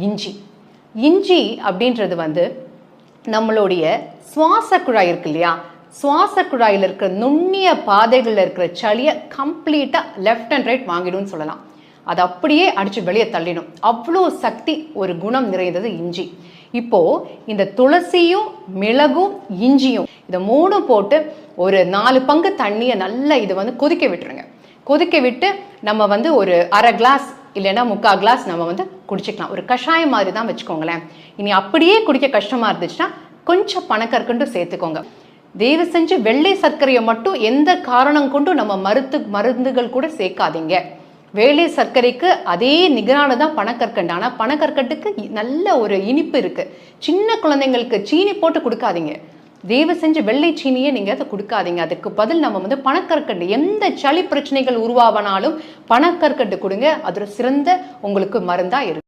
இஞ்சி. இஞ்சி அப்படின்றது வந்து நம்மளுடைய சுவாச குழாய் இருக்கு இல்லையா, சுவாச குழாயில் இருக்கிற நுண்ணிய பாதைகளில் இருக்கிற சளியை கம்ப்ளீட்டாக லெஃப்ட் அண்ட் ரைட் வாங்கிடும்னு சொல்லலாம். அது அப்படியே அடித்து வெளியே தள்ளிடும். அவ்வளோ சக்தி ஒரு குணம் நிறைந்தது இஞ்சி. இப்போது இந்த துளசியும் மிளகும் இஞ்சியும் இதை 3 போட்டு ஒரு 4 பங்கு தண்ணியை நல்லா இது வந்து கொதிக்க விட்டுருங்க. கொதிக்க விட்டு நம்ம வந்து ஒரு அரை கிளாஸ் இல்லைன்னா 3/4 கிளாஸ் நம்ம வந்து குடிச்சிக்கலாம். ஒரு கஷாயம் மாதிரி தான் வச்சுக்கோங்களேன். இனி அப்படியே குடிக்க கஷ்டமாக இருந்துச்சுன்னா கொஞ்சம் பனக்கற்கண்டு சேர்த்துக்கோங்க. தயவு செஞ்சு வெள்ளை சர்க்கரையை மட்டும் எந்த காரணம் கொண்டும் நம்ம மருந்துகள் கூட சேர்க்காதீங்க. வெள்ளை சர்க்கரைக்கு அதே நிகரானதான் பனக்கற்கண்டு. ஆனால் பனக்கற்கண்டுக்கு நல்ல ஒரு இனிப்பு இருக்கு. சின்ன குழந்தைங்களுக்கு சீனி போட்டு கொடுக்காதீங்க. தயவு செஞ்சு வெள்ளை சீனியே நீங்கள் அதை கொடுக்காதீங்க. அதுக்கு பதில் நம்ம வந்து பனக்கற்கண்டு, எந்த சளி பிரச்சனைகள் உருவாவனாலும் பனக்கற்கண்டு கொடுங்க. அது ஒரு சிறந்த உங்களுக்கு மருந்தாக இருக்கும்.